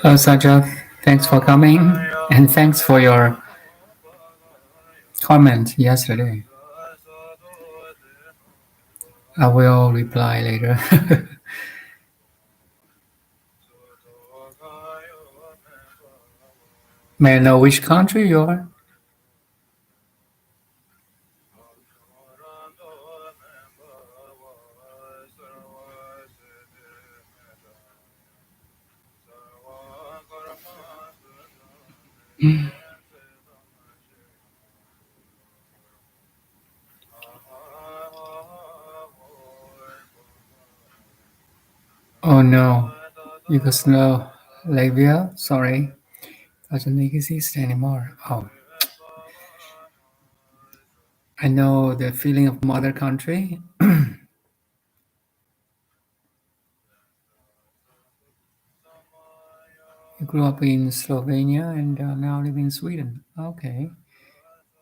Hello, Sajad. Thanks for coming, and thanks for your comment yesterday. I will reply later. May I know which country you are? Oh no, Yugoslavia. Sorry, doesn't exist anymore. Oh, I know the feeling of mother country. You grew up in Slovenia and now live in Sweden. Okay.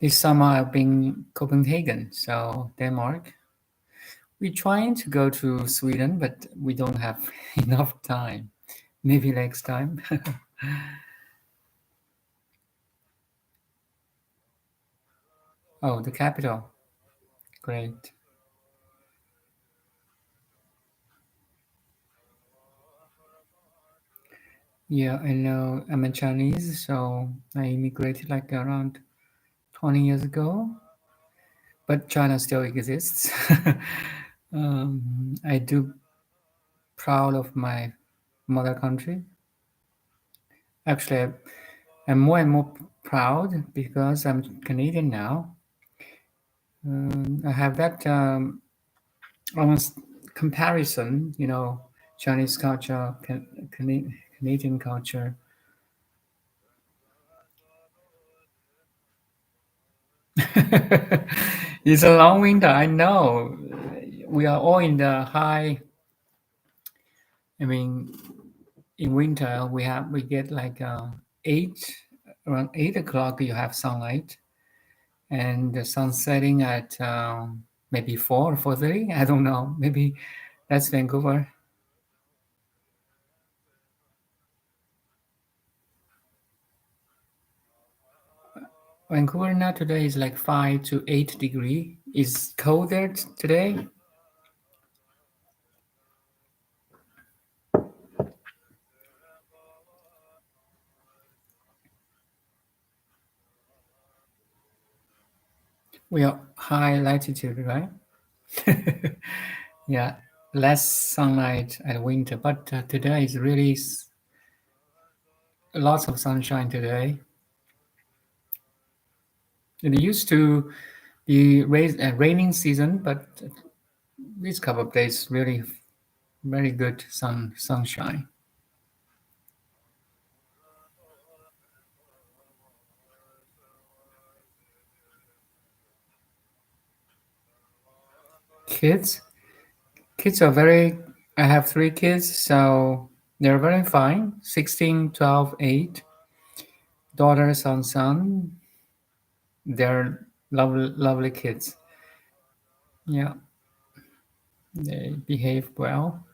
This summer I've been Copenhagen, so Denmark. We're trying to go to Sweden, but we don't have enough time. Maybe next time. Oh, the capital. Great. Yeah, I know I'm a Chinese, so I immigrated like around 20 years ago, but China still exists. I do proud of my mother country. Actually, I'm more and more proud because I'm Canadian now. I have that almost comparison, Chinese culture, Canadian culture. It's a long winter, I know. We are all in the high. I mean, in winter we get like 8 o'clock. You have sunlight, and the sun setting at maybe 4 or 4:30. I don't know. Maybe that's Vancouver. Vancouver now today is like 5 to 8 degree. Is cold there today? We are high latitude, right? Yeah, less sunlight at winter, but today is really lots of sunshine today. It used to be raining season, but this couple of days really very good sunshine. Kids, kids are very. I have 3 kids, so they're very fine. 16, 12, 8. Daughter, son. They're lovely kids. Yeah, they behave well.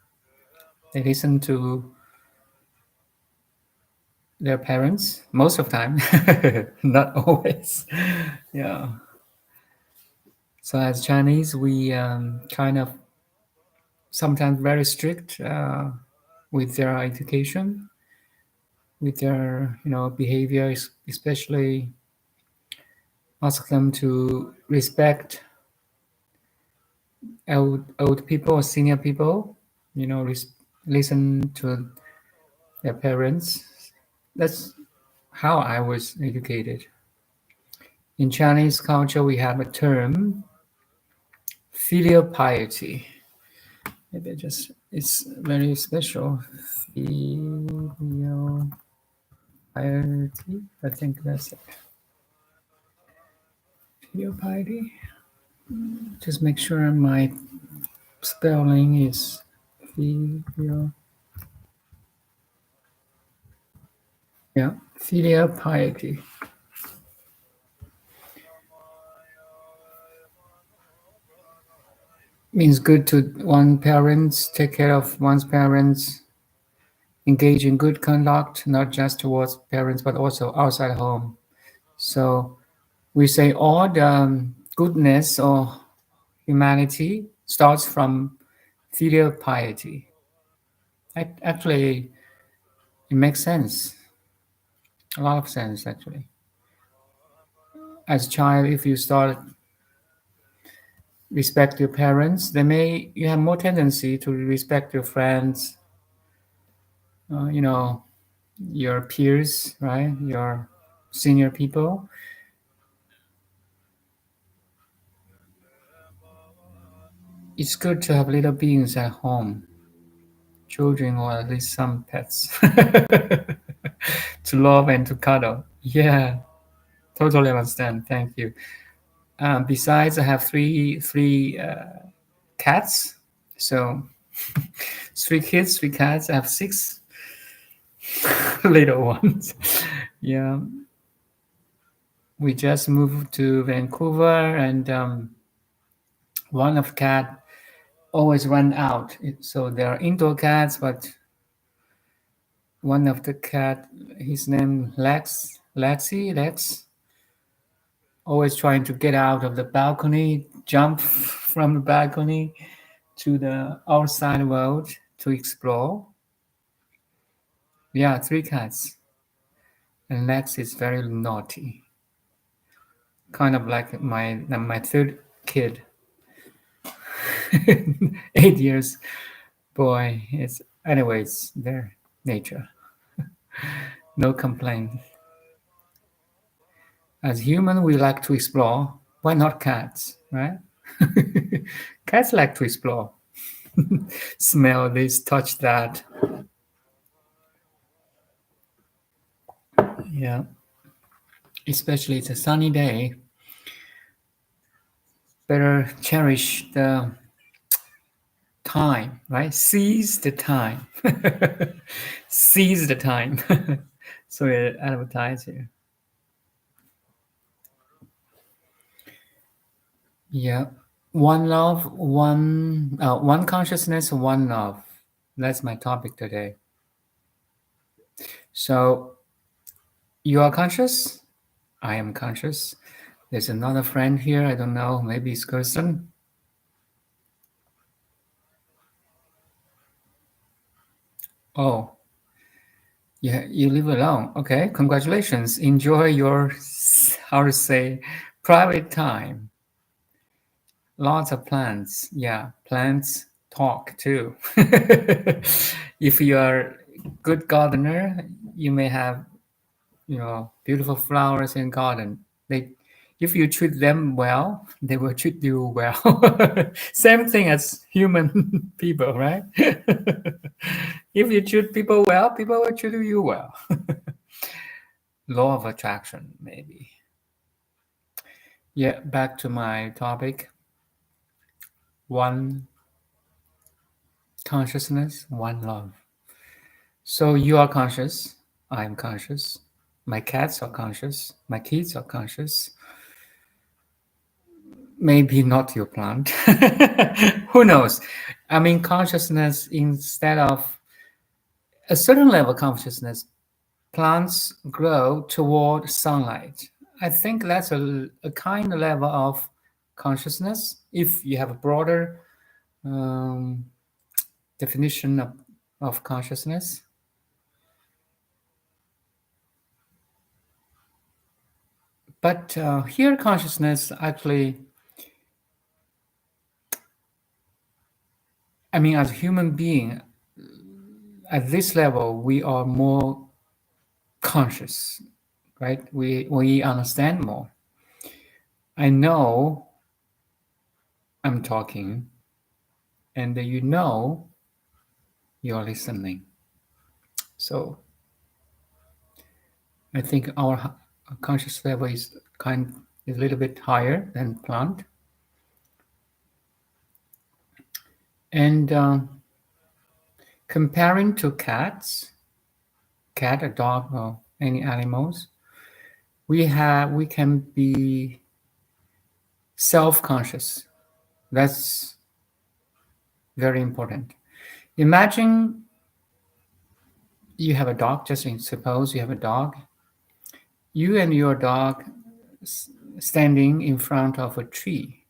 They listen to their parents most of the time, not always. Yeah. So as Chinese, we kind of sometimes very strict with their education, with their behavior, especially ask them to respect old people or senior people. Listen to their parents. That's how I was educated. In Chinese culture, we have a term, filial piety. Maybe it's very special. Filial piety. I think that's it. Filial piety. Just make sure my spelling is filial. Yeah, filial piety. Means good to one parents, take care of one's parents, engage in good conduct, not just towards parents, but also outside home. So we say all the goodness or humanity starts from filial piety. Actually, it makes sense, a lot of sense actually. As a child, if you start respect your parents, you have more tendency to respect your friends, you know, your peers, right? Your senior people. It's good to have little beings at home, children or at least some pets, to love and to cuddle. Yeah, totally understand. Thank you. Besides, I have three cats. So three kids, three cats. I have six little ones. Yeah, we just moved to Vancouver, and one of cat always run out. So there are indoor cats, but one of the cat, his name Lex, always trying to get out of the balcony, jump from the balcony to the outside world to explore. Yeah, three cats, and Lex is very naughty, kind of like my third kid, 8 years boy. It's anyways their nature. No complaint. As human, we like to explore. Why not cats, right? Cats like to explore. Smell this, touch that. Yeah, especially it's a sunny day. Better cherish the time, right? Seize the time. Seize the time. So it advertise here. Yeah. One love, one consciousness, one love. That's my topic today. So you are conscious. I am conscious. There's another friend here. I don't know. Maybe it's Kirsten. Oh, yeah. You live alone. Okay. Congratulations. Enjoy your, how to say, private time. Lots of plants. Yeah. Plants talk too. If you are good gardener, you may have, beautiful flowers in garden. They, if you treat them well, they will treat you well. Same thing as human people, right? If you treat people well, people will treat you well. Law of attraction, maybe. Yeah, back to my topic. One consciousness, one love. So you are conscious, I am conscious, my cats are conscious, my kids are conscious. Maybe not your plant. Who knows? I mean, consciousness, instead of a certain level of consciousness, plants grow toward sunlight. I think that's a kind of level of consciousness if you have a broader um, definition of consciousness. But here, consciousness actually, I mean, as a human being, at this level, we are more conscious, right? We understand more. I know I'm talking, and you're listening. So I think our conscious level is a little bit higher than plant. And comparing to cat, a dog, or any animals, we can be self-conscious. That's very important. Imagine you have a dog, suppose you have a dog. You and your dog standing in front of a tree.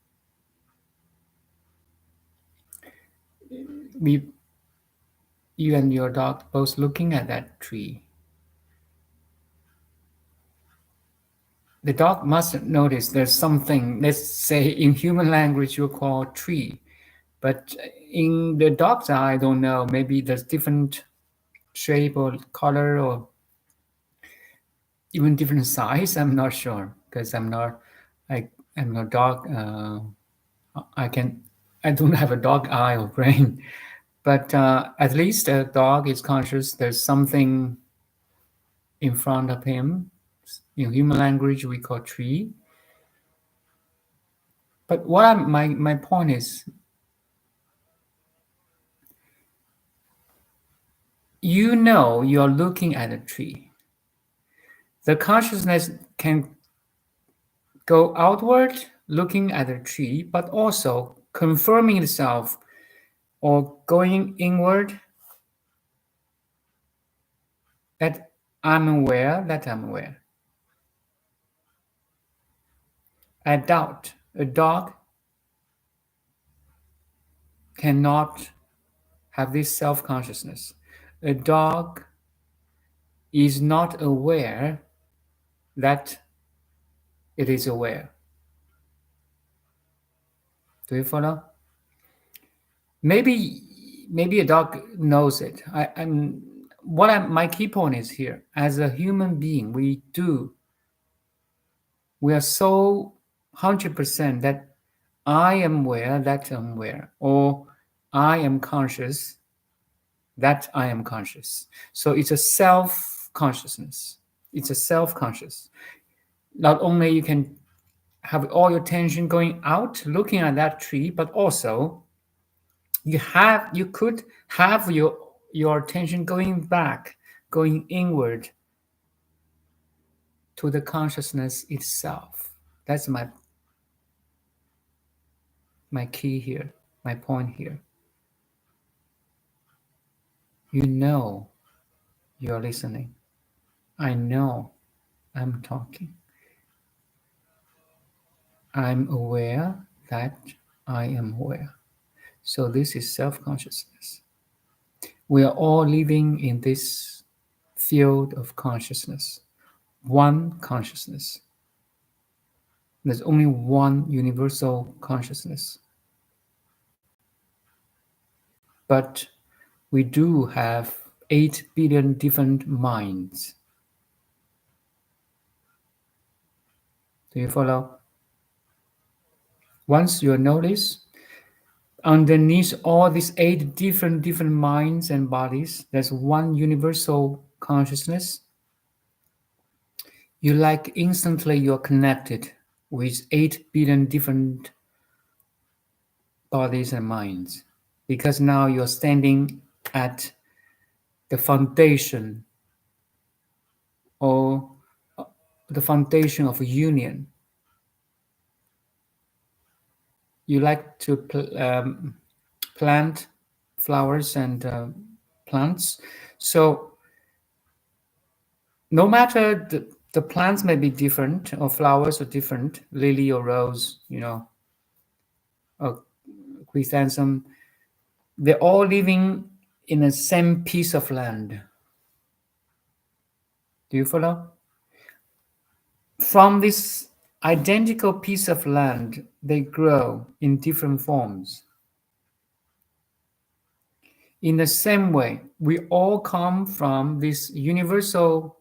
We, you and your dog both looking at that tree. The dog must notice there's something, let's say in human language you call tree, but in the dog's eye, I don't know, maybe there's different shape or color or even different size. I'm not sure because I'm not dog. I can, I don't have a dog eye or brain, but at least a dog is conscious. There's something in front of him. In human language, we call tree. But my point is, you know, you're looking at a tree. The consciousness can go outward, looking at a tree, but also confirming itself or going inward, that I'm aware that I'm aware. I doubt a dog cannot have this self-consciousness. A dog is not aware that it is aware. Do you follow? Maybe a dog knows it. My key point is here. As a human being, we are so 100% that I am aware that I'm aware, or I am conscious that I am conscious. So it's a self-consciousness. It's a self-conscious. Not only you can have all your attention going out, looking at that tree, but also you could have your attention going back, going inward to the consciousness itself. That's my key here, my point here. You know you're listening. I know I'm talking. I'm aware that I am aware. So this is self-consciousness. We are all living in this field of consciousness, one consciousness. There's only one universal consciousness. But we do have 8 billion different minds. Do you follow? Once you notice, underneath all these 8 different minds and bodies, there's one universal consciousness. You like instantly you're connected with 8 billion different bodies and minds, because now you're standing at the foundation, or the foundation of a union. You like to plant flowers and plants. So no matter the plants may be different, or flowers are different, lily or rose, or chrysanthemum, they're all living in the same piece of land. Do you follow? From this identical piece of land, they grow in different forms. In the same way, we all come from this universal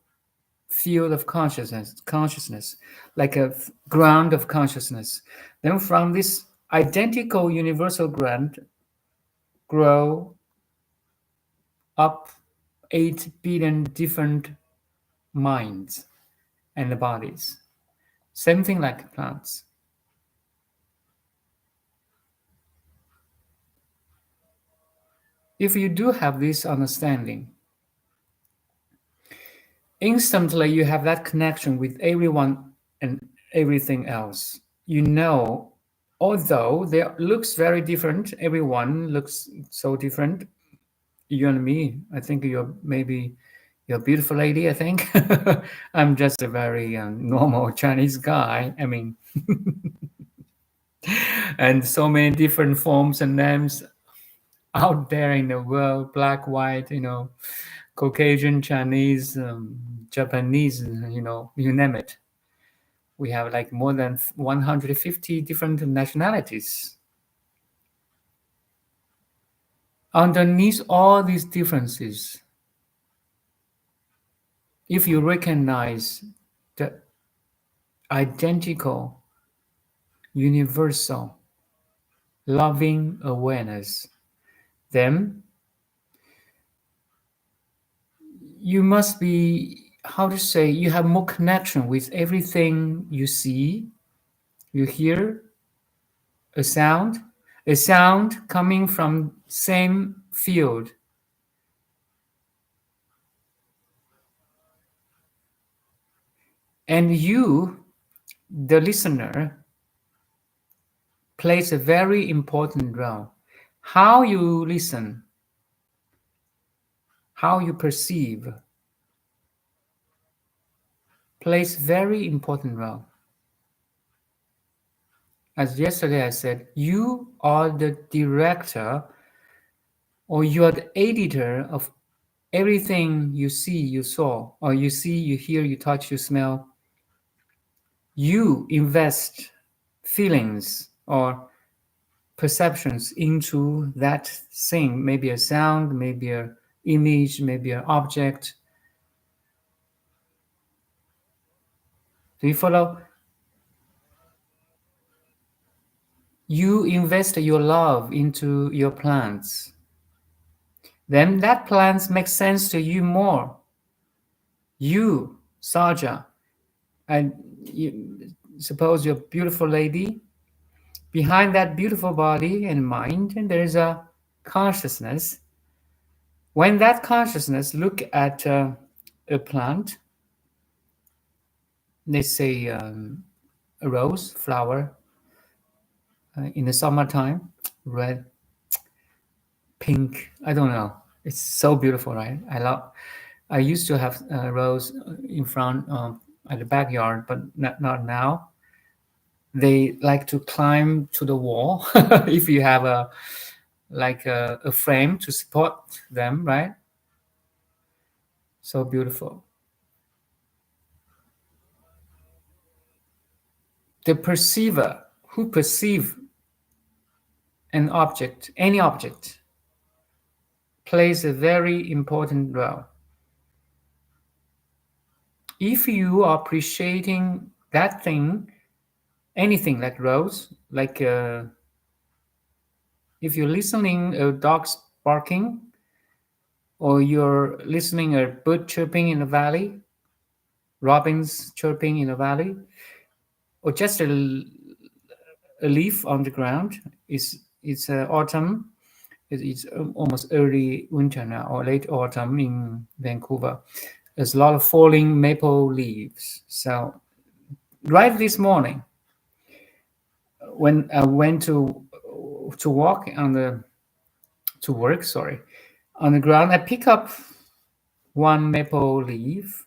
field of consciousness, like a ground of consciousness. Then from this identical universal ground grow up 8 billion different minds and bodies. Same thing like plants. If you do have this understanding, instantly you have that connection with everyone and everything else. You know, although they looks very different, everyone looks so different. You and me, I think you're maybe You're a beautiful lady, I think. I'm just a very normal Chinese guy. I mean, and so many different forms and names out there in the world, black, white, Caucasian, Chinese, Japanese, you name it. We have like more than 150 different nationalities. Underneath all these differences, if you recognize the identical, universal, loving awareness, then you must be, how to say, you have more connection with everything you see, you hear, a sound, a sound coming from same field. And you, the listener, plays a very important role. How you listen, how you perceive, plays very important role. As yesterday I said, you are the director or you are the editor of everything you see, you saw, or you see, you hear, you touch, you smell. You invest feelings or perceptions into that thing, maybe a sound, maybe an image, maybe an object. Do you follow? You invest your love into your plants. Then that plants makes sense to you more. You, Saja, and you, suppose you're a beautiful lady. Behind that beautiful body and mind, and there is a consciousness. When that consciousness look at a plant, let's say a rose flower in the summertime, red, pink, I don't know. It's so beautiful, right? I used to have a rose in front at the backyard, but not now. They like to climb to the wall if you have a frame to support them, right? So beautiful. The perceiver who perceive an object, any object, plays a very important role. If you are appreciating that thing, anything like rose, like if you're listening a dog's barking, or you're listening a bird chirping in the valley, robins chirping in the valley, or just a leaf on the ground, it's autumn. It's almost early winter now, or late autumn in Vancouver. There's a lot of falling maple leaves. So right this morning, when I went to walk on the to work, sorry, on the ground, I pick up one maple leaf.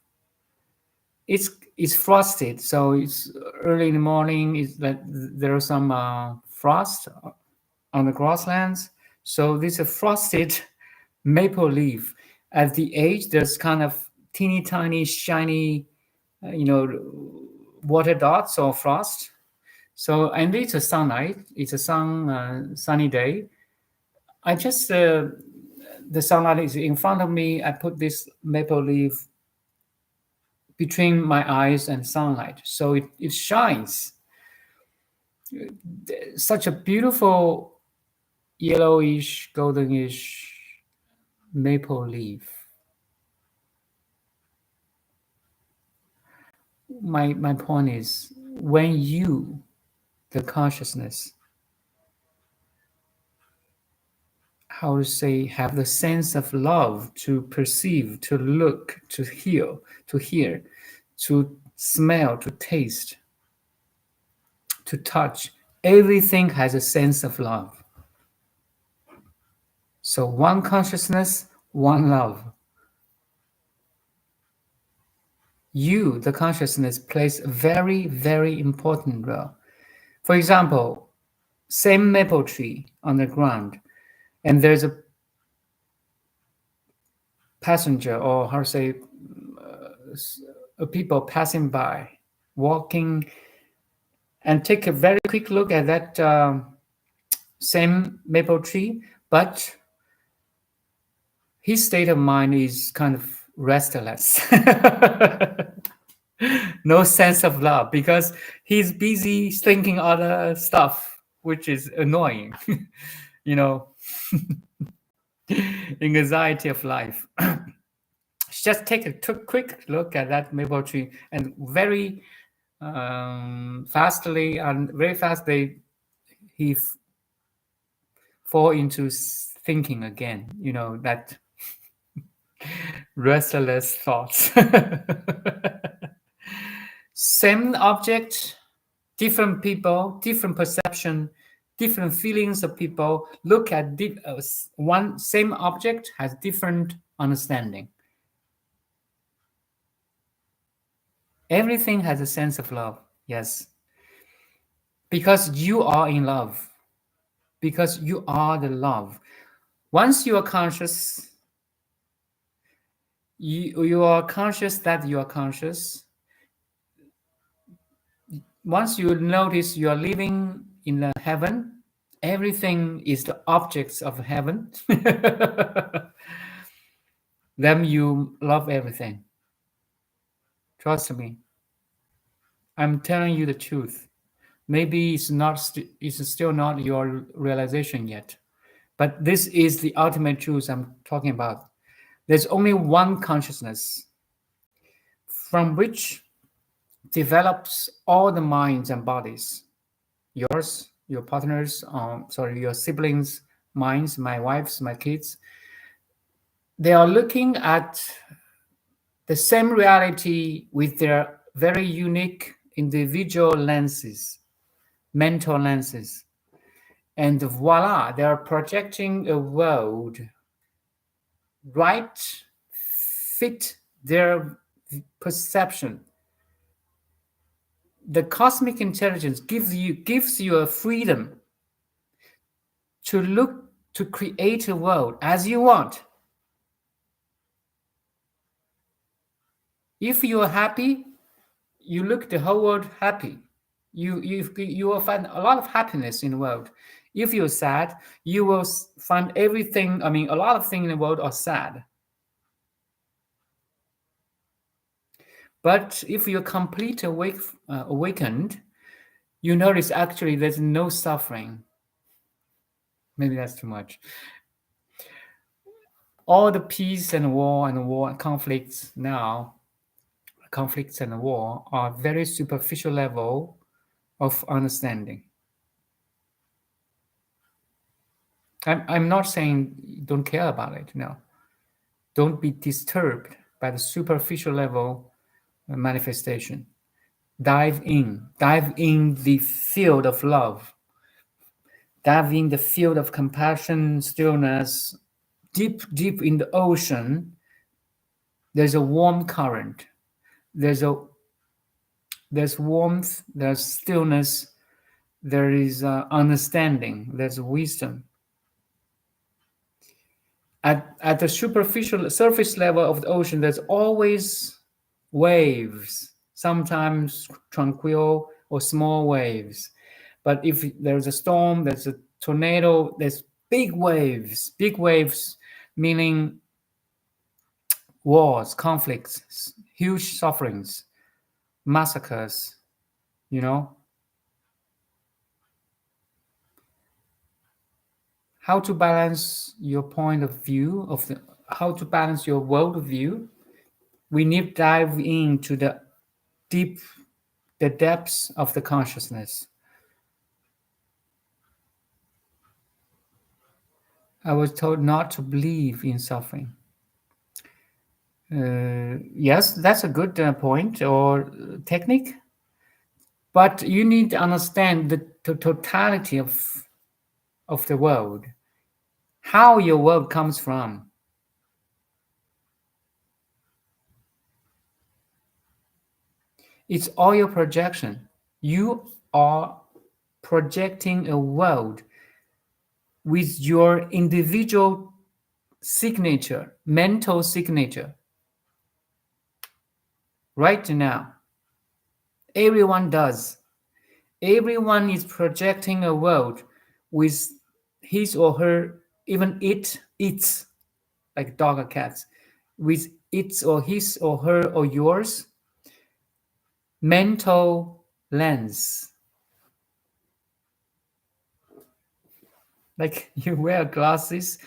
It's frosted, so it's early in the morning. It's that there are some frost on the grasslands. So this is a frosted maple leaf. At the edge, there's kind of teeny tiny shiny, water dots or frost. So and it's a sunlight. It's a sunny day. I just the sunlight is in front of me. I put this maple leaf between my eyes and sunlight, so it shines. Such a beautiful yellowish, goldenish maple leaf. My point is, when you, the consciousness, how to say, have the sense of love to perceive, to look, to hear, to smell, to taste, to touch, everything has a sense of love. So one consciousness, one love. You, the consciousness, plays a very, very important role. For example, same maple tree on the ground, and there's passenger, or how to say, people passing by, walking, and take a very quick look at that same maple tree, but his state of mind is kind of restless. No sense of love because he's busy thinking other stuff, which is annoying. you know, anxiety of life. Just take a quick look at that maple tree, and very fastly and very fastly he fall into thinking again. That restless thoughts. Same object, different people, different perception, different feelings of people look at one same object has different understanding. Everything has a sense of love, yes, because you are in love, because you are the love. Once you are conscious, you are conscious that you are conscious. Once you notice you are living in the heaven, everything is the objects of heaven. Then you love everything. Trust me. I'm telling you the truth. Maybe it's still not your realization yet, but this is the ultimate truth I'm talking about. There's only one consciousness from which develops all the minds and bodies. Yours, your partners, your siblings' minds, my wife's, my kids. They are looking at the same reality with their very unique individual lenses, mental lenses. And voila, they are projecting a world right fit their perception. The cosmic intelligence gives you a freedom to create a world as you want. If you are happy, you look the whole world happy. You will find a lot of happiness in the world. If you're sad, you will find everything. I mean, a lot of things in the world are sad. But if you're completely awakened, you notice actually there's no suffering. Maybe that's too much. All the peace and war and conflicts now, conflicts and war are very superficial level of understanding. I'm not saying don't care about it. No, don't be disturbed by the superficial level manifestation. Dive in the field of love. Dive in the field of compassion, stillness. Deep in the ocean, there's a warm current. There's warmth. There's stillness. There is understanding. There's wisdom. At the superficial surface level of the ocean, there's always waves, sometimes tranquil or small waves. But if there's a storm, there's a tornado, there's big waves meaning wars, conflicts, huge sufferings, massacres, you know. How to balance your point of view how to balance your world view. We need to dive into the depths of the consciousness. I was told not to believe in suffering. Yes, that's a good point or technique, but you need to understand the totality of the world, how your world comes from. It's all your projection. You are projecting a world with your individual signature, mental signature, right now. Everyone does. Everyone is projecting a world with his or her, even its, like dog or cats, with its or his or her or yours mental lens. Like you wear glasses.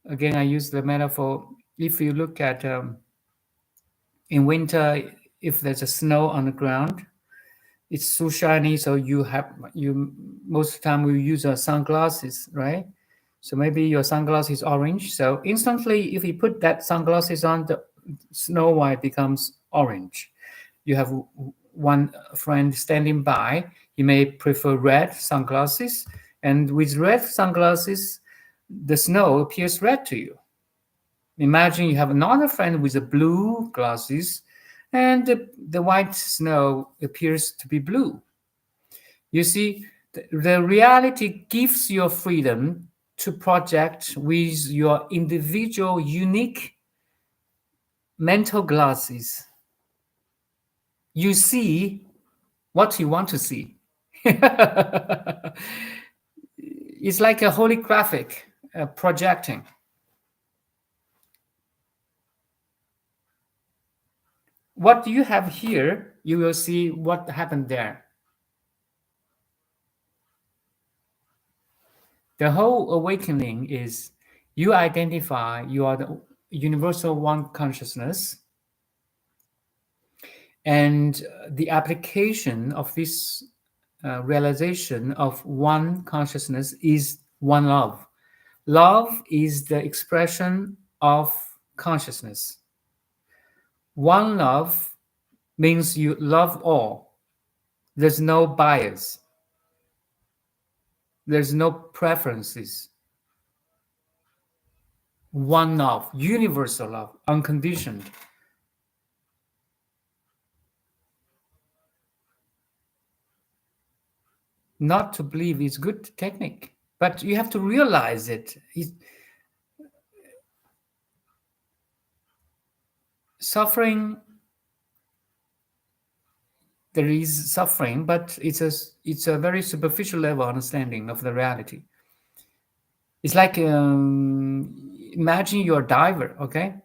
Again, I use the metaphor. If you look at in winter, if there's a snow on the ground, it's so shiny, so you most of the time we use sunglasses, right? So maybe your sunglasses is orange, so instantly if you put that sunglasses on, the snow white becomes orange. You have one friend standing by, he may prefer red sunglasses, and with red sunglasses the snow appears red to you. Imagine you have another friend with the blue glasses, and the white snow appears to be blue. You see, the reality gives you freedom to project with your individual, unique mental glasses. You see what you want to see. It's like a holographic projecting. What you have here, you will see what happened there. The whole awakening is you identify you are the universal one consciousness, and the application of this realization of one consciousness is one love. Love is the expression of consciousness. One love means you love all. There's no bias. There's no preferences. One love, universal love, unconditioned. Not to believe is good technique, but you have to realize it. Suffering, there is suffering, but it's a very superficial level understanding of the reality. It's like imagine you're a diver, okay?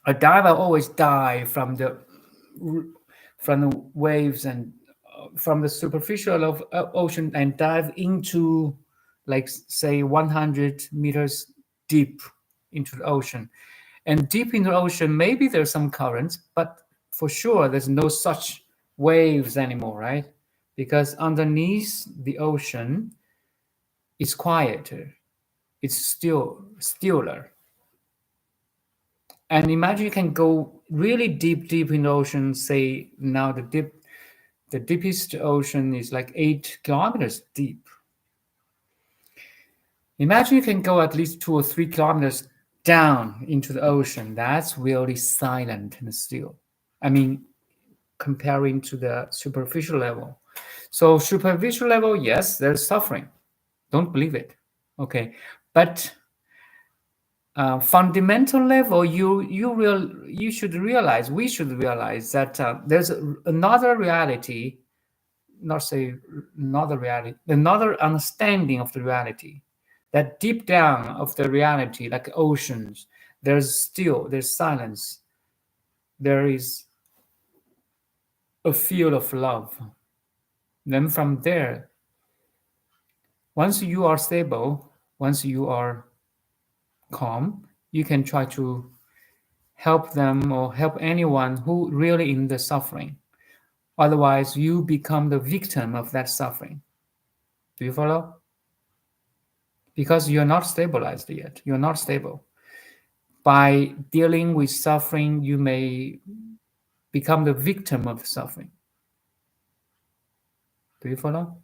A diver always dive from the waves and from the superficial of ocean and dive into, like, say 100 meters deep into the ocean. And deep in the ocean maybe there's some currents, but for sure there's no such waves anymore, right? Because underneath the ocean it's quieter, it's stiller. And imagine you can go really deep in the ocean. Say now the deepest ocean is like 8 kilometers deep. Imagine you can go at least 2 or 3 kilometers down into the ocean. That's really silent and still. I mean, comparing to the superficial level. So superficial level, yes, there's suffering. Don't believe it. Okay, but fundamental level, you should realize, we should realize that there's another reality, not say another reality, another understanding of the reality. That deep down of the reality, like oceans, there's silence. There is a field of love. Then from there, once you are stable, once you are calm, you can try to help them or help anyone who really in the suffering. Otherwise, you become the victim of that suffering. Do you follow? Because you're not stabilized yet. You're not stable. By dealing with suffering, you may become the victim of the suffering. Do you follow?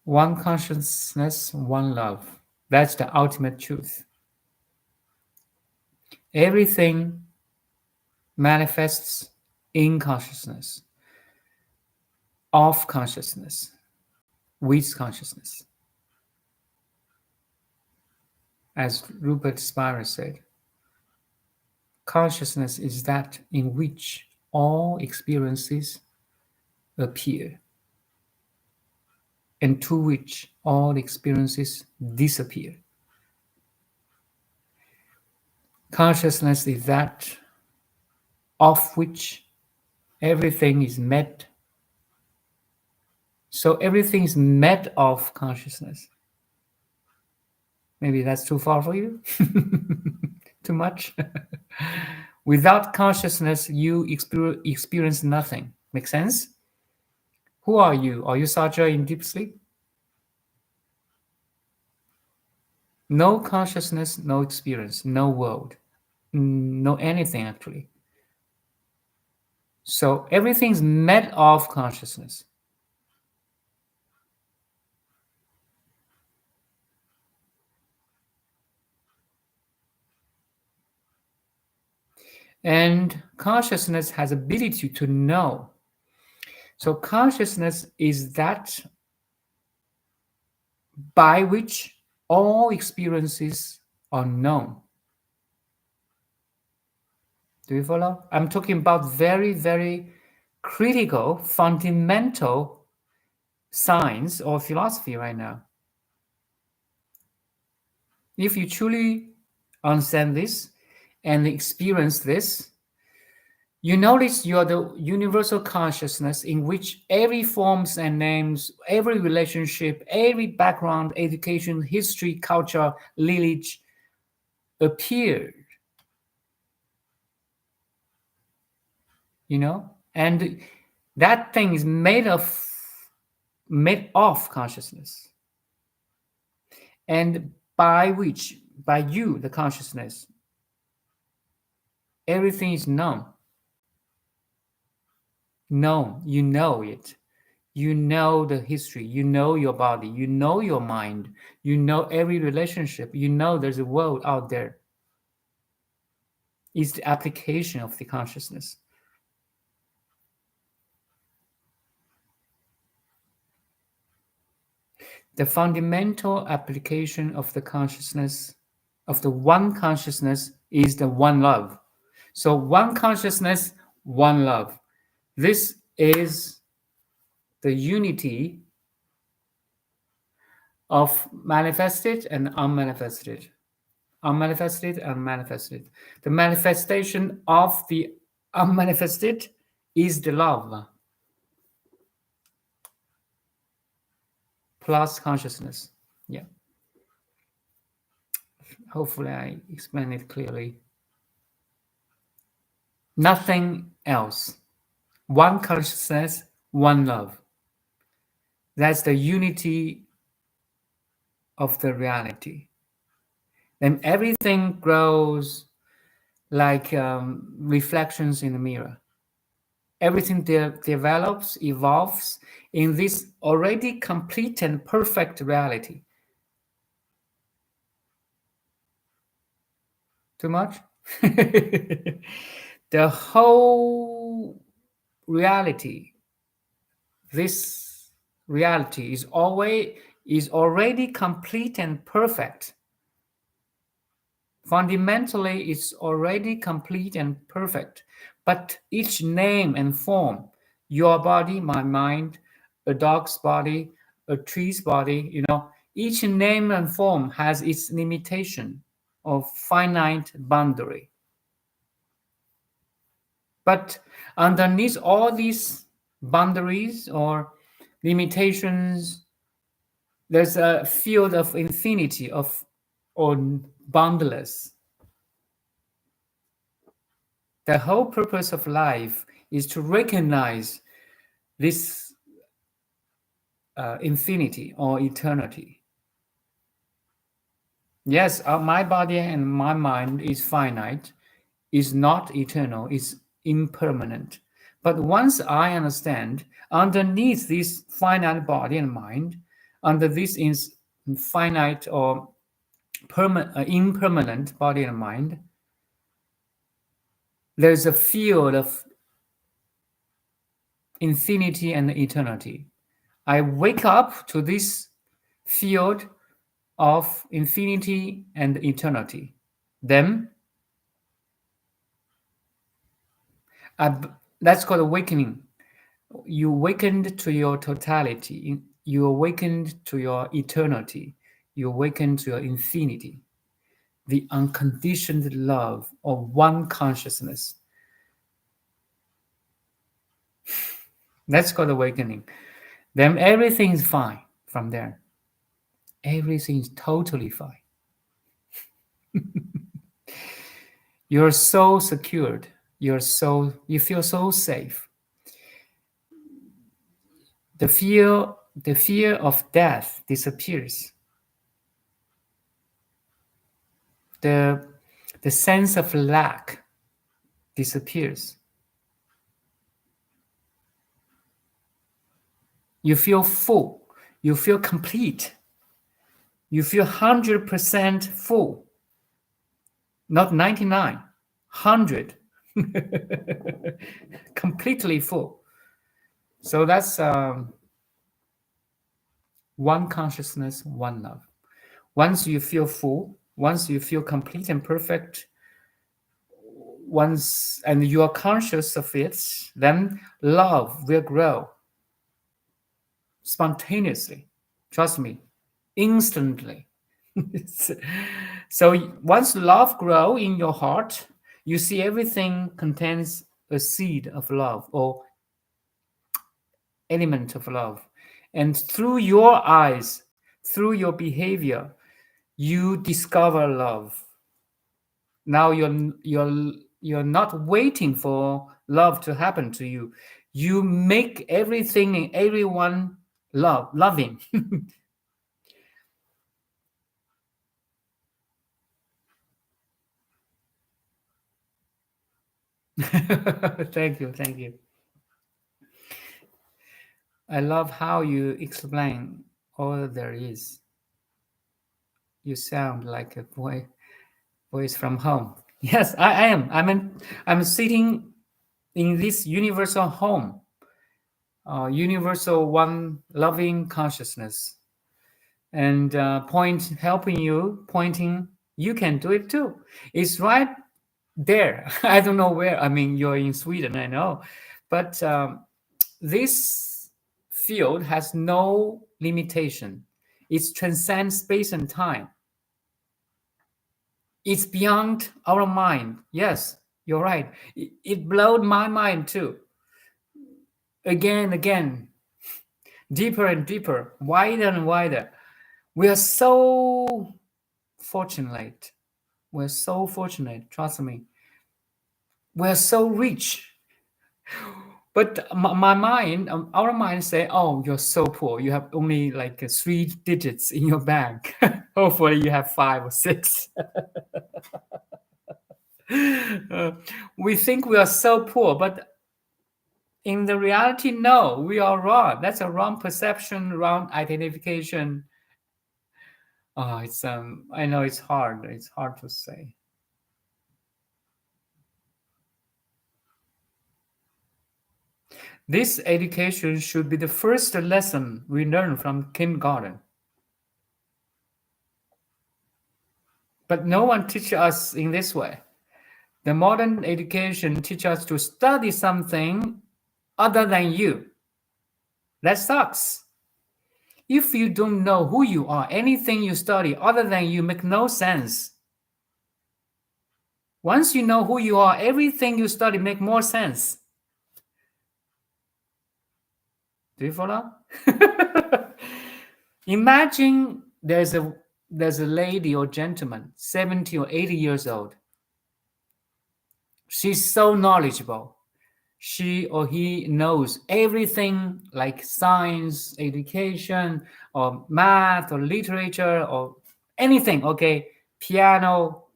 One consciousness, one love. That's the ultimate truth. Everything manifests in consciousness, of consciousness, with consciousness. As Rupert Spira said, consciousness is that in which all experiences appear and to which all experiences disappear. Consciousness is that of which everything is made. So everything is made of consciousness. Maybe that's too far for you? Too much? Without consciousness, you experience nothing. Make sense? Who are you? Are you Saja in deep sleep? No consciousness, no experience, no world, no anything actually. So everything's made of consciousness. And consciousness has ability to know. So consciousness is that by which all experiences are known. Do you follow? I'm talking about very, very critical, fundamental science or philosophy right now. If you truly understand this and experience this, you notice you are the universal consciousness in which every forms and names, every relationship, every background, education, history, culture, lineage appeared. And that thing is made of consciousness, and by you, the consciousness, everything is known. You know it. You know the history. You know your body. You know your mind. You know every relationship. You know there's a world out there. It's the application of the consciousness. The fundamental application of the consciousness, of the one consciousness, is the one love. So one consciousness, one love. This is the unity of manifested and unmanifested. Unmanifested and manifested. The manifestation of the unmanifested is the love plus consciousness. Yeah. Hopefully I explained it clearly. Nothing else. One consciousness, one love. That's the unity of the reality. Then everything grows like reflections in the mirror. Everything develops, evolves in this already complete and perfect reality. Too much? The whole reality, this reality is already complete and perfect. Fundamentally, it's already complete and perfect. But each name and form, your body, my mind, a dog's body, a tree's body, each name and form has its limitation of finite boundary. But underneath all these boundaries or limitations, there's a field of infinity or boundless. The whole purpose of life is to recognize this infinity or eternity. Yes, my body and my mind is finite, is not eternal, is impermanent. But once I understand, underneath this finite body and mind, under this finite or impermanent body and mind, There's a field of infinity and eternity. I wake up to this field of infinity and eternity. Then that's called awakening. You awakened to your totality. You awakened to your eternity. You awakened to your infinity, the unconditioned love of one consciousness. That's called awakening. Then everything is fine from there. Everything is totally fine. You're so secured. You feel so safe. The fear of death disappears. The sense of lack disappears. You feel full. You feel complete. You feel 100% full. Not 99, 100. Completely full. So that's one consciousness, one love. Once you feel full, once you feel complete and perfect, once and you are conscious of it, then love will grow spontaneously. Trust me, instantly. So once love grow in your heart, you see everything contains a seed of love or element of love. And through your eyes, through your behavior, you discover love. Now you're not waiting for love to happen to you. You make everything and everyone loving. Thank you, thank you. I love how you explain all there is. You sound like a voice from home. Yes, I am. I'm sitting in this universal home, universal one loving consciousness, and helping you, pointing. You can do it too. It's right there. I don't know where. I mean, you're in Sweden, I know, but this field has no limitation. It transcends space and time. It's beyond our mind. Yes, you're right. It blowed my mind too. Again, deeper and deeper, wider and wider. We are so fortunate. We're so fortunate. Trust me. We're so rich. But my mind, our mind say, "Oh, you're so poor. You have only like 3 digits in your bank. Hopefully, you have 5 or 6." We think we are so poor, but in the reality, no, we are wrong. That's a wrong perception, wrong identification. Oh, it's I know it's hard. It's hard to say. This education should be the first lesson we learn from kindergarten. But no one teaches us in this way. The modern education teaches us to study something other than you. That sucks. If you don't know who you are, anything you study other than you make no sense. Once you know who you are, everything you study make more sense. Do you follow? Imagine there's a lady or gentleman, 70 or 80 years old. She's so knowledgeable. She or he knows everything like science, education, or math, or literature, or anything, okay? Piano,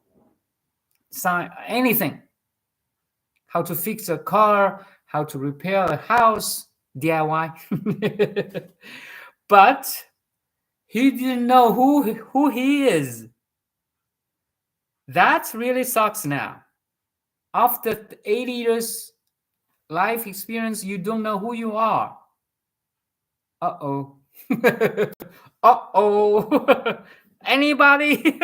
science, anything. How to fix a car, how to repair a house, DIY. But he didn't know who he is. That really sucks now. After 80 years life experience, you don't know who you are. Uh-oh. Uh-oh. Anybody?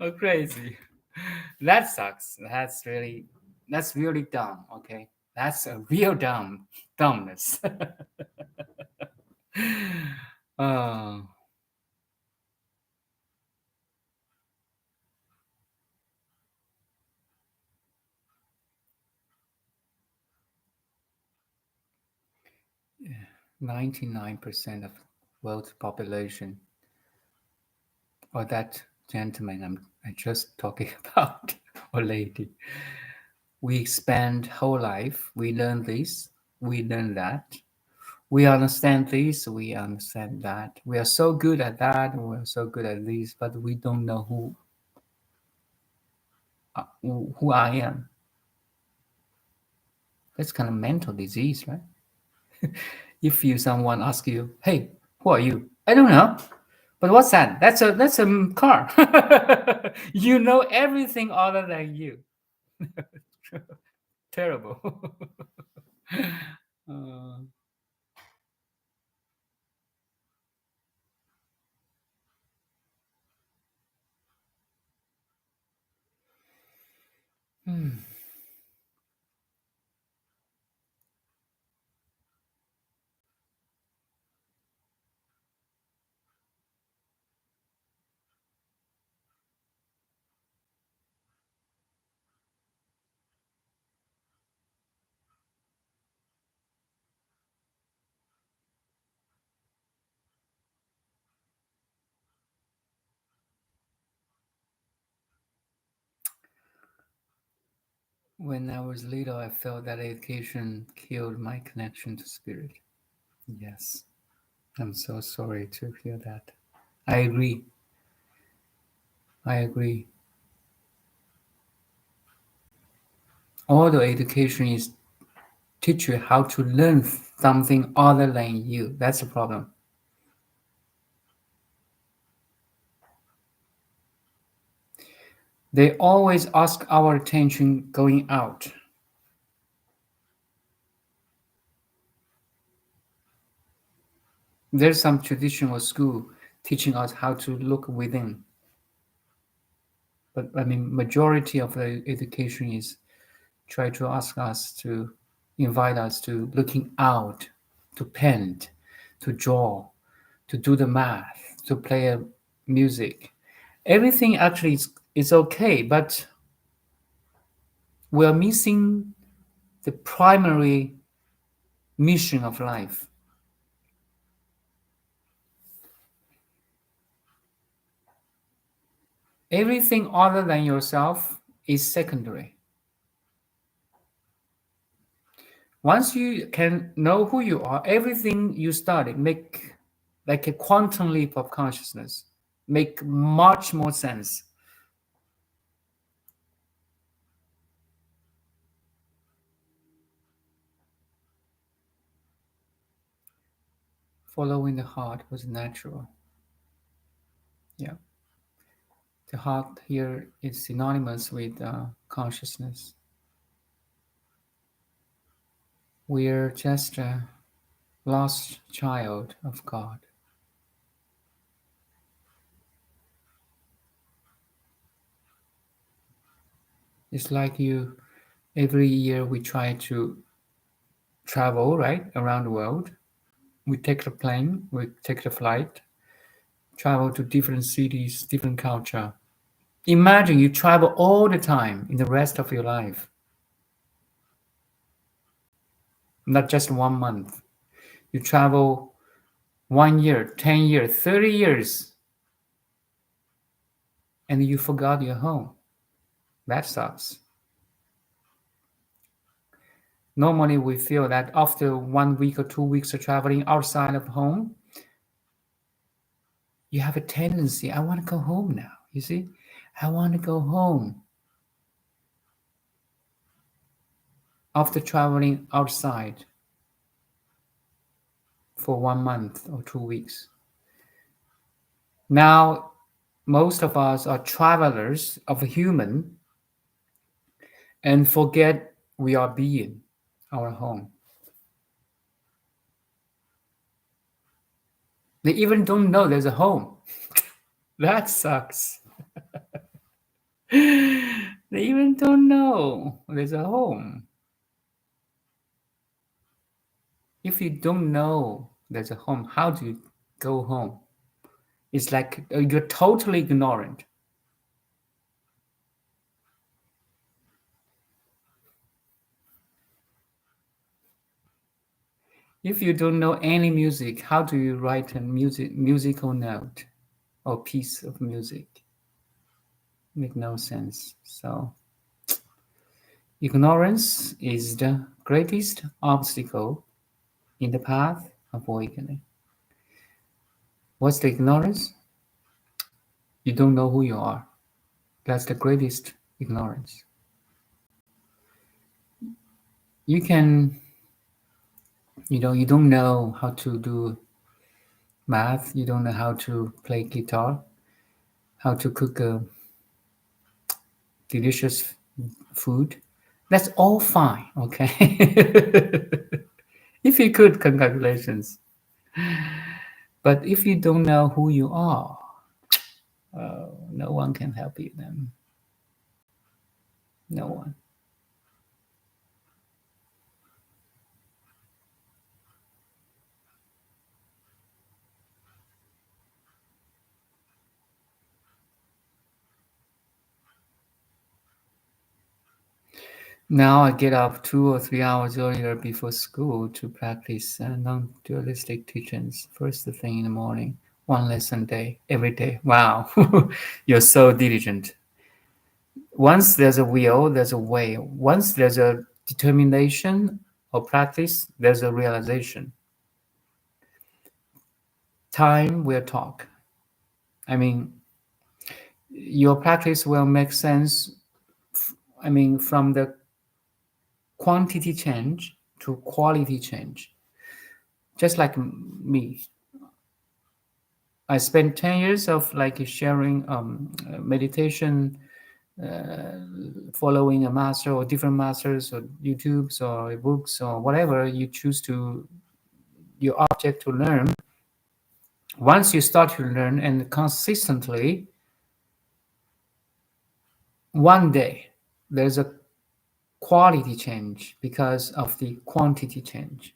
Oh, crazy. That sucks. That's really dumb. Okay. That's a real dumbness. uh, 99% of world population, or that gentleman I just talking about, or lady, we spend whole life, we learn this, we learn that, we understand this, we understand that, we are so good at that, we are so good at this, but we don't know who I am. That's kind of mental disease, right? If someone asks you, hey, who are you? I don't know. But what's that? That's a car. You know everything other than you. Terrible. Uh, hmm. When I was little, I felt that education killed my connection to spirit. Yes, I'm so sorry to hear that. I agree. I agree. All the education is teach you how to learn something other than you. That's the problem. They always ask our attention going out. There's some traditional school teaching us how to look within. But I mean, majority of the education is try to ask us to invite us to looking out, to paint, to draw, to do the math, to play a music. Everything actually is okay, but we're missing the primary mission of life. Everything other than yourself is secondary. Once you can know who you are, everything you study make like a quantum leap of consciousness, make much more sense. Following the heart was natural. Yeah, the heart here is synonymous with consciousness. We're just a lost child of God. It's like you, every year we try to travel, right, around the world. We take the plane, we take the flight, travel to different cities, different culture. Imagine you travel all the time in the rest of your life, not just 1 month. You travel 1 year, 10 years, 30 years, and you forgot your home. That sucks. Normally, we feel that after 1 week or 2 weeks of traveling outside of home, you have a tendency, I want to go home now. You see, I want to go home after traveling outside for 1 month or 2 weeks. Now most of us are travelers of a human and forget we are being our home. They even don't know there's a home. That sucks. They even don't know there's a home. If you don't know there's a home, how do you go home? It's like you're totally ignorant. If you don't know any music, how do you write a musical note or piece of music? Make no sense. So ignorance is the greatest obstacle in the path of awakening. What's the ignorance? You don't know who you are. That's the greatest ignorance. You can, you don't know how to do math, you don't know how to play guitar, how to cook a delicious food. That's all fine, okay? If you could, congratulations. But if you don't know who you are, no one can help you then. No one. Now I get up 2 or 3 hours earlier before school to practice non-dualistic teachings first thing in the morning. One lesson a day, every day. Wow, you're so diligent. Once there's a will, there's a way. Once there's a determination or practice, there's a realization. Time will talk. I mean, your practice will make sense. From the quantity change to quality change. Just like me, I spent 10 years of like sharing meditation, following a master or different masters or YouTubes or books or whatever you choose to your object to learn. Once you start to learn and consistently, one day there's a quality change because of the quantity change.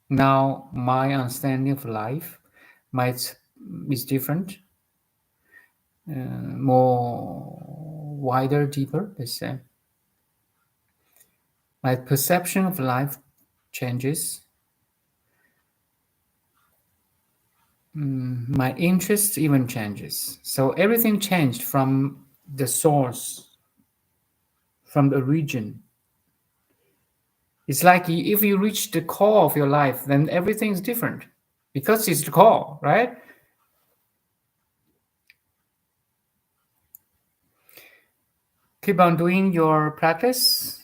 Now my understanding of life might is different, more wider, deeper, let's say. My perception of life changes. My interest even changes. So everything changed from the source, from the origin. It's like if you reach the core of your life, then everything's different because it's the core, right? Keep on doing your practice.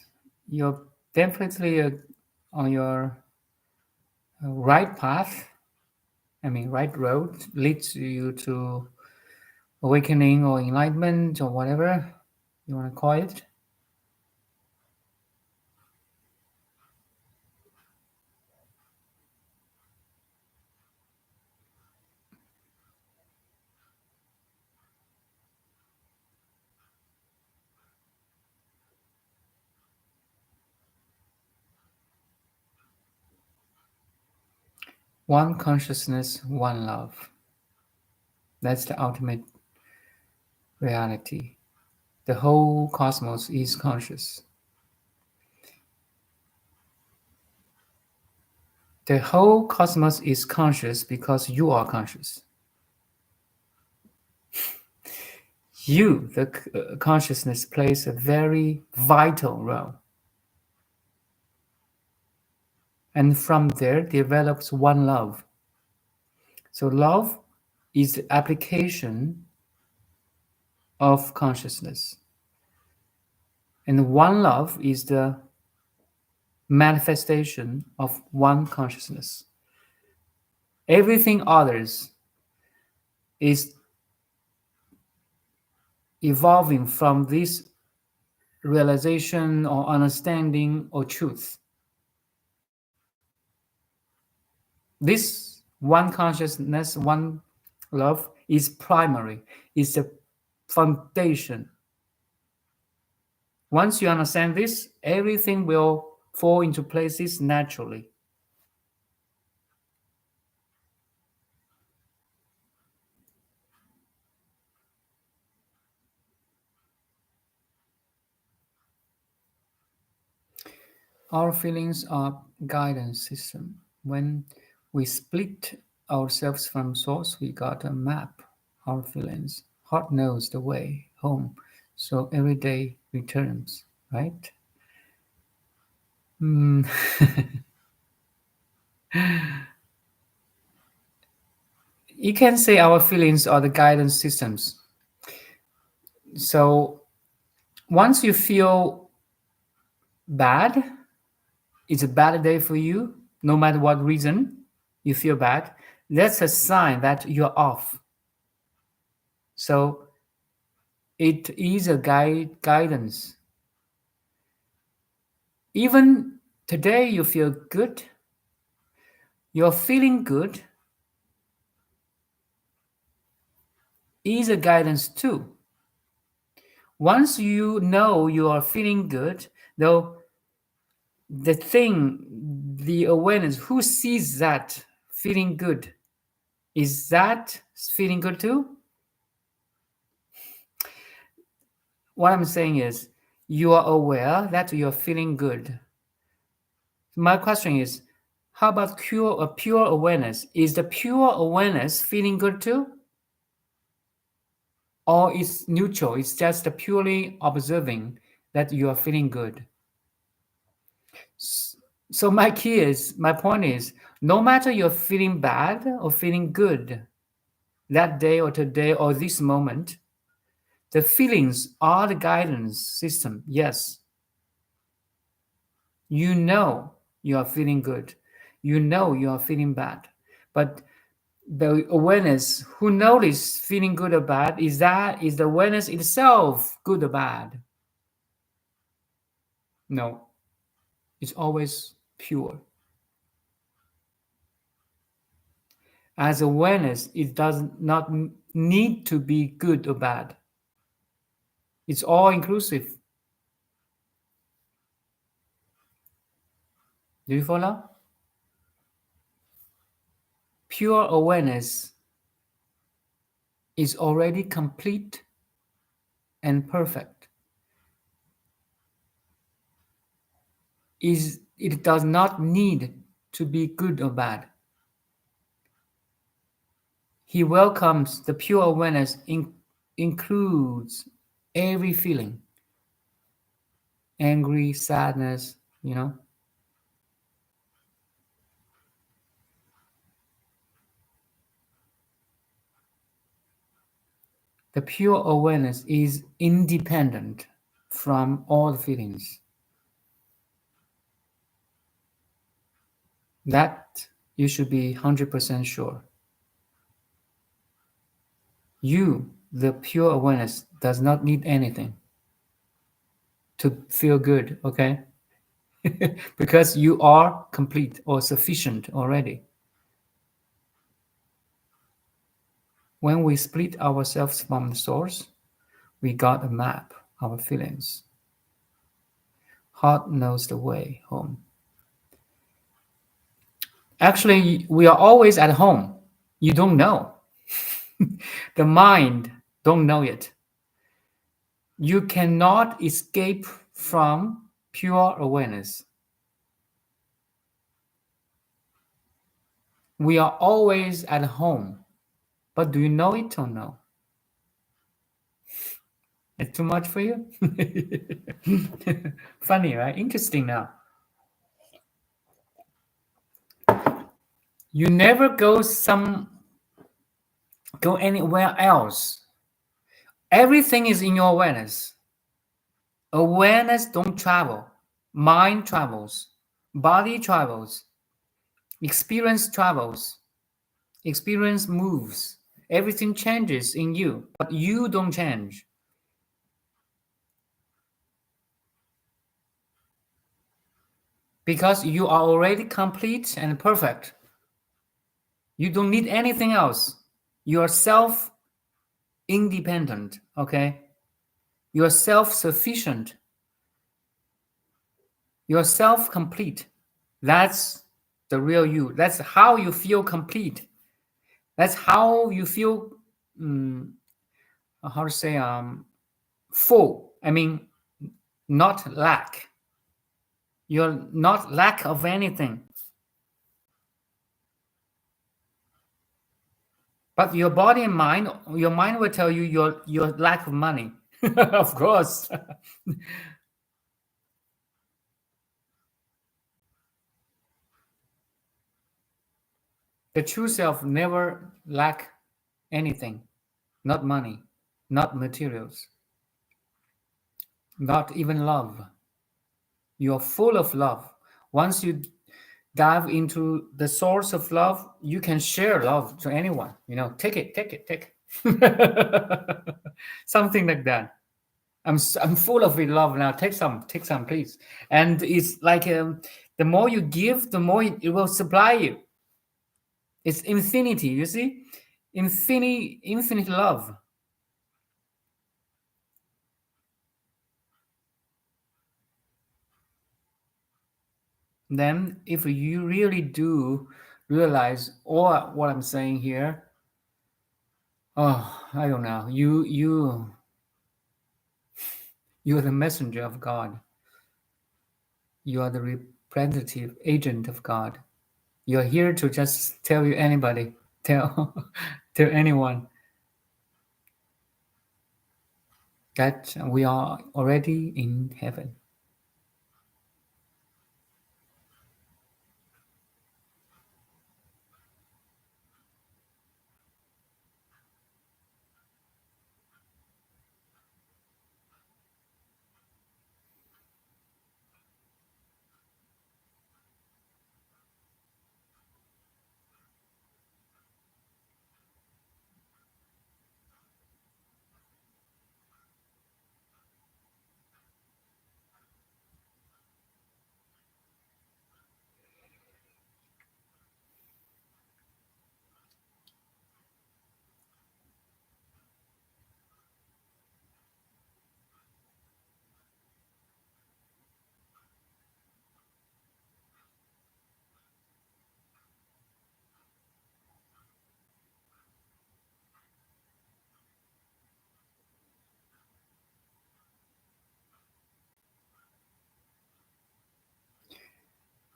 You're definitely on your right path. Right road leads you to awakening or enlightenment or whatever you want to call it. One consciousness, one love. That's the ultimate reality. The whole cosmos is conscious. The whole cosmos is conscious because you are conscious. You, the consciousness, plays a very vital role. And from there develops one love. So love is the application of consciousness. And one love is the manifestation of one consciousness. Everything others is evolving from this realization or understanding or truth. This one consciousness, one love is primary, is the foundation. Once you understand this, everything will fall into places naturally. Our feelings are guidance system. When we split ourselves from source, we got a map. Our feelings. Heart knows the way home, so every day returns, right? Mm. You can say our feelings are the guidance systems. So once you feel bad, it's a bad day for you, no matter what reason you feel bad, that's a sign that you're off. So it is a guidance. Even today you feel good, you're feeling good, is a guidance too. Once you know you are feeling good, though the thing, the awareness, who sees that feeling good, is that feeling good too? What I'm saying is, you are aware that you're feeling good. My question is, how about pure awareness? Is the pure awareness feeling good too? Or it's neutral, it's just purely observing that you are feeling good? So my point is, no matter you're feeling bad or feeling good that day or today or this moment, the feelings are the guidance system. Yes, you know you are feeling good. You know you are feeling bad. But the awareness who notice feeling good or bad, is the awareness itself good or bad? No, it's always pure. As awareness, it does not need to be good or bad. It's all inclusive. Do you follow? Pure awareness is already complete and perfect. It does not need to be good or bad. He welcomes the pure awareness includes every feeling, angry, sadness, The pure awareness is independent from all feelings. That you should be 100% sure. You, the pure awareness, does not need anything to feel good, okay? Because you are complete or sufficient already. When we split ourselves from the source, we got a map, our feelings. Heart knows the way home. Actually, we are always at home. You don't know. The mind don't know it. You cannot escape from pure awareness. We are always at home. But do you know it or no? It's too much for you? Funny, right? Interesting now. You never go anywhere else. Everything is in your awareness. Awareness don't travel. Mind travels. Body travels, experience travels, experience moves. Everything changes in you, but you don't change. Because you are already complete and perfect. You don't need anything else. You are self-independent, okay? You are self-sufficient. You are self-complete. That's the real you. That's how you feel complete. That's how you feel, how to say, full. I mean, not lack. You're not lack of anything. But your body and mind, your mind will tell you your lack of money. Of course. The true self never lack anything, not money, not materials, not even love. You're full of love. Once you dive into the source of love, you can share love to anyone. Take it, take it, take it. Something like that. I'm full of love now. Take some, please. And it's like the more you give, the more it will supply you. It's infinity. You see, infinite love. Then, if you really do realize all what I'm saying here, oh, I don't know. You're the messenger of God. You are the representative agent of God. You're here to just tell you anybody, tell tell anyone that we are already in heaven.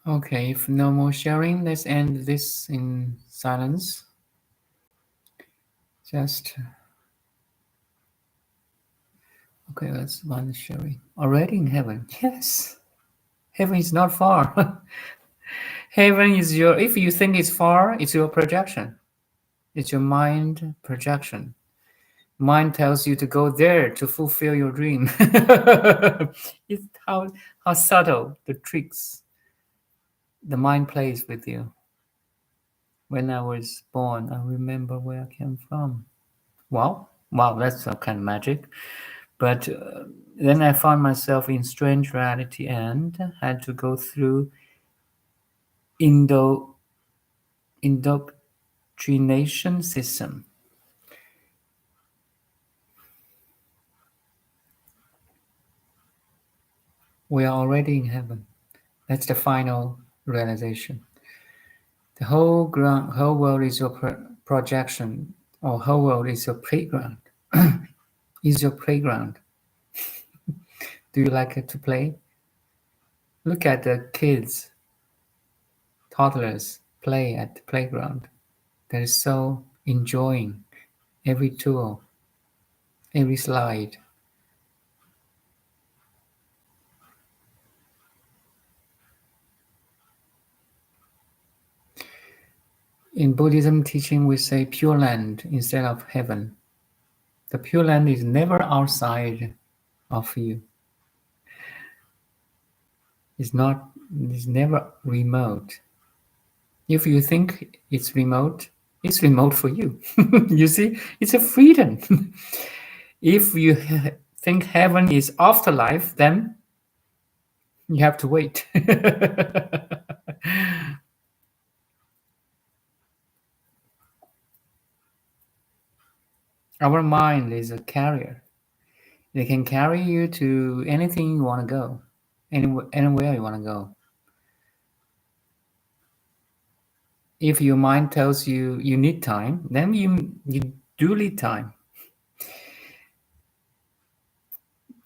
Okay, if no more sharing, let's end this in silence. Just okay, that's one sharing. Already in heaven. Yes. Heaven is not far. Heaven is if you think it's far, it's your projection. It's your mind projection. Mind tells you to go there to fulfill your dream. It's how subtle the tricks the mind plays with you. When I was born, I remember where I came from. Wow, that's a kind of magic. But then I found myself in strange reality and had to go through indoctrination system. We are already in heaven. That's the final realization. The whole world is your projection, or whole world is your playground. Is your playground. Do you like it to play? Look at the kids, toddlers play at the playground. They're so enjoying every tool, every slide. In Buddhism teaching, we say pure land instead of heaven. The pure land is never outside of you. It's not It's never remote. If you think it's remote for you. You see, it's a freedom. If you think heaven is afterlife, then you have to wait. Our mind is a carrier. It can carry you to anything you want to go, anywhere you want to go. If your mind tells you you need time, then you do need time.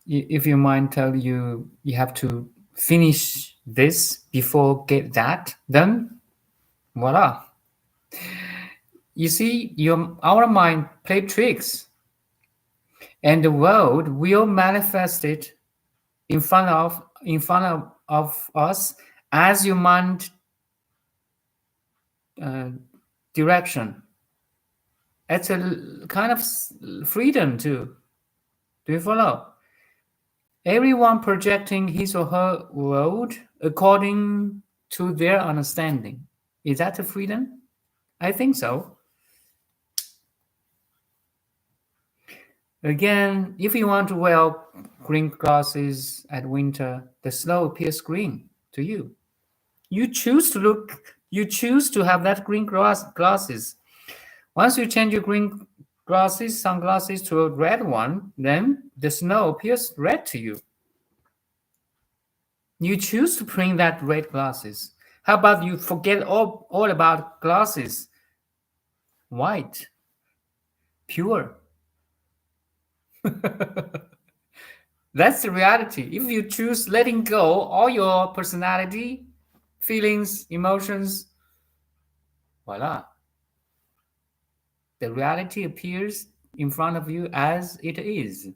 If your mind tells you you have to finish this before get that, then voila. You see, our mind play tricks, and the world will manifest it in front of us as your mind uh, direction. It's a kind of freedom too. Do you follow? Everyone projecting his or her world according to their understanding. Is that a freedom? I think so. Again, if you want to wear green glasses at winter, the snow appears green to you. You choose to look, you choose to have that green glasses. Once you change your green sunglasses to a red one, then the snow appears red to you. You choose to bring that red glasses. How about you forget all about glasses? White, pure. That's the reality. If you choose letting go all your personality, feelings, emotions, voila. The reality appears in front of you as it is.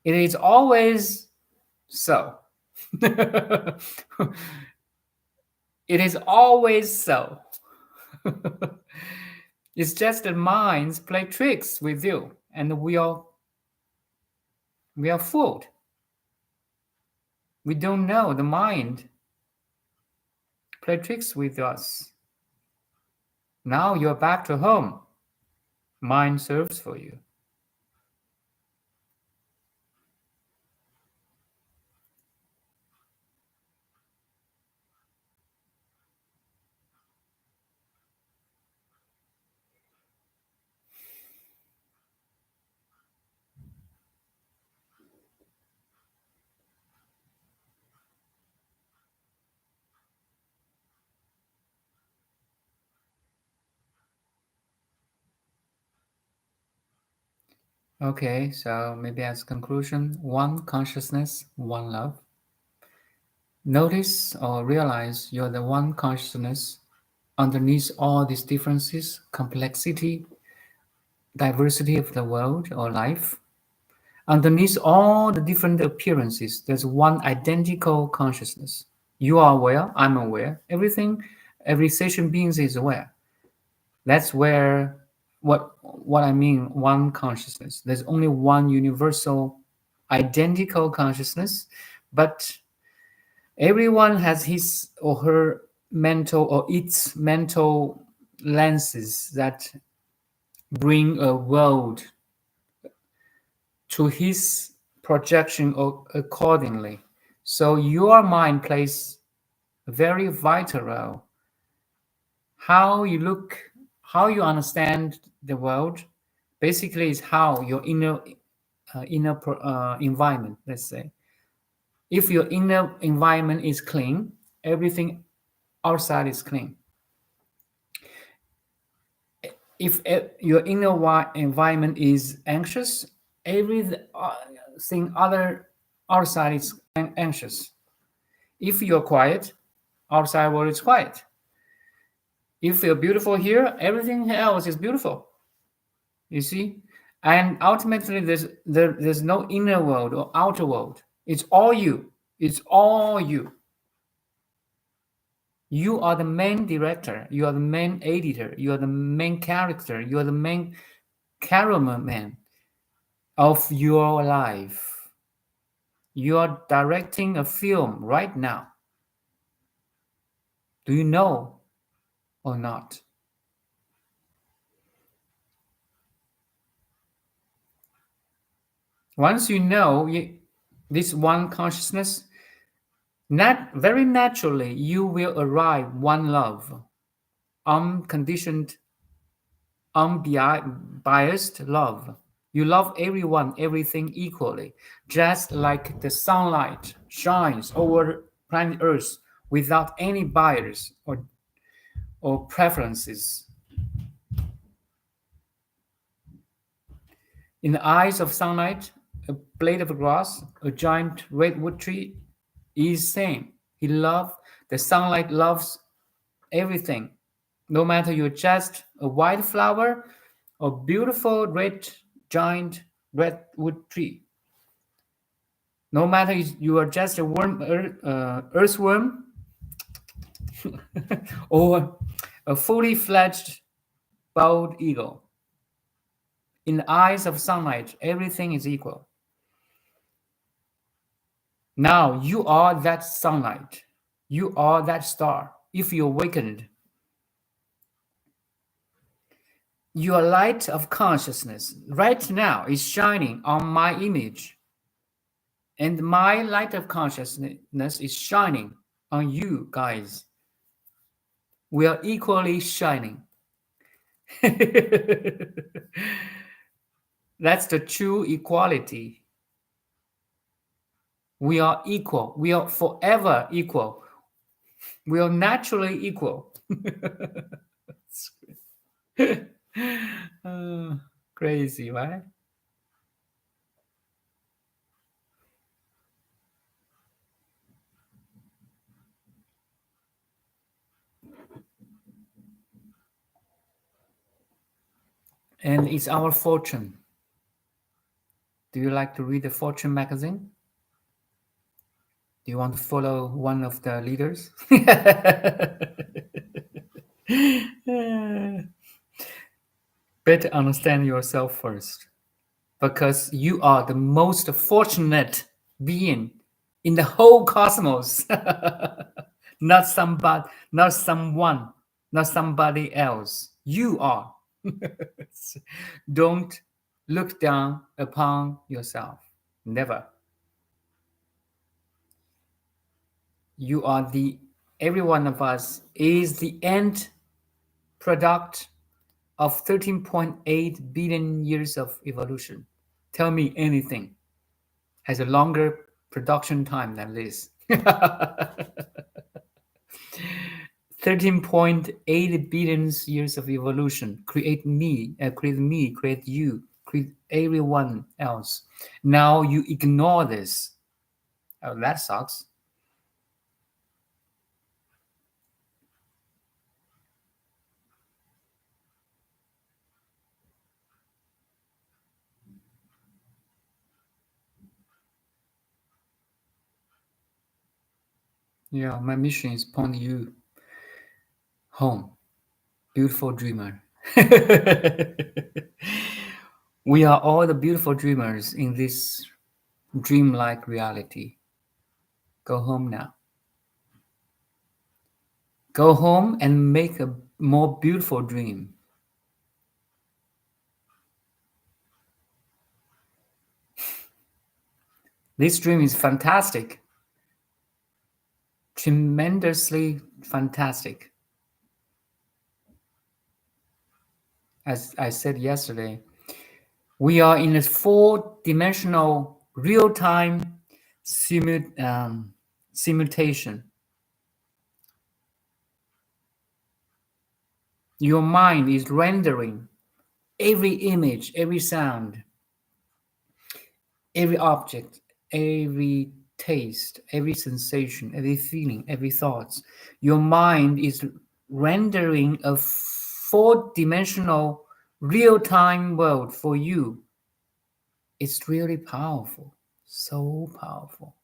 It is always so. It is always so. It's just the minds play tricks with you, and we are fooled. We don't know the mind play tricks with us. Now you're back to home. Mind serves for you. Okay, so maybe as a conclusion, one consciousness, one love. Notice or realize you're the one consciousness underneath all these differences, complexity, diversity of the world or life. Underneath all the different appearances, there's one identical consciousness. You are aware, I'm aware. Every sentient being is aware. That's where what I mean, one consciousness. There's only one universal, identical consciousness, but everyone has his or her mental or its mental lenses that bring a world to his projection accordingly. So your mind plays a very vital role. How you look, how you understand the world, basically is how your inner environment, let's say. If your inner environment is clean, everything outside is clean. If your inner environment is anxious, everything other outside is anxious. If you're quiet, outside world is quiet. If you're beautiful here, everything else is beautiful. You see, and ultimately, there's no inner world or outer world. It's all you. It's all you. You are the main director. You are the main editor. You are the main character. You are the main cameraman of your life. You are directing a film right now. Do you know or not? Once you know this one consciousness, very naturally you will arrive one love, unconditioned, unbiased love. You love everyone, everything equally, just like the sunlight shines over planet Earth without any bias or preferences. In the eyes of sunlight, a blade of grass, a giant redwood tree is same. He loves the sunlight loves everything. No matter you're just a white flower or beautiful red giant redwood tree. No matter you are just a earthworm or a fully fledged bald eagle. In the eyes of sunlight, everything is equal. Now you are that sunlight. You are that star. If you awakened, your light of consciousness right now is shining on my image. And my light of consciousness is shining on you guys. We are equally shining. That's the true equality. We are equal. We are forever equal. We are naturally equal. Uh, Crazy, right? And it's our fortune. Do you like to read the Fortune magazine? Do you want to follow one of the leaders? Better understand yourself first, because you are the most fortunate being in the whole cosmos. Not somebody, not someone, not somebody else. You are. Don't look down upon yourself. Never. You are every one of us is the end product of 13.8 billion years of evolution. Tell me anything has a longer production time than this. 13.8 billion years of evolution create create you, create everyone else. Now you ignore this. Oh, that sucks. Yeah, my mission is point you home, beautiful dreamer. We are all the beautiful dreamers in this dreamlike reality. Go home now. Go home and make a more beautiful dream. This dream is fantastic, tremendously fantastic. As I said yesterday, we are in a four-dimensional real-time simulation. Your mind is rendering every image, every sound, every object, every taste, every sensation, every feeling, every thought. Your mind is rendering a four-dimensional real-time world for you. It's really powerful, so powerful.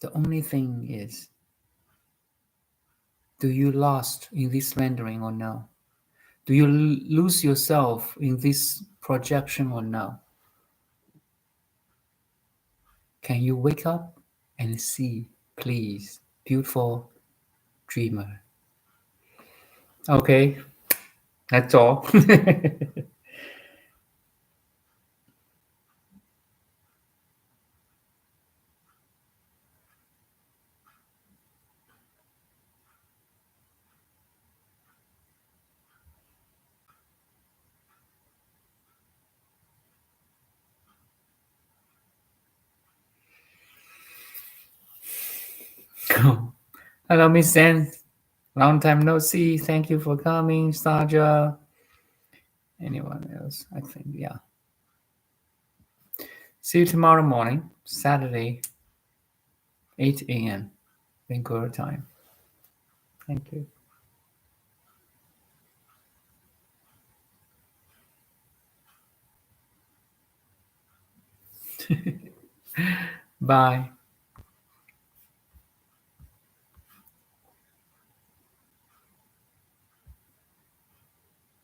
The only thing is, do you lost in this rendering or no? Do you lose yourself in this projection or no? Can you wake up and see, please? beautiful dreamer. Okay, that's all. Hello, Miss Zen. Long time no see. Thank you for coming, Saja. Anyone else? I think, yeah. See you tomorrow morning, Saturday, 8 a.m. Vancouver time. Thank you. Bye.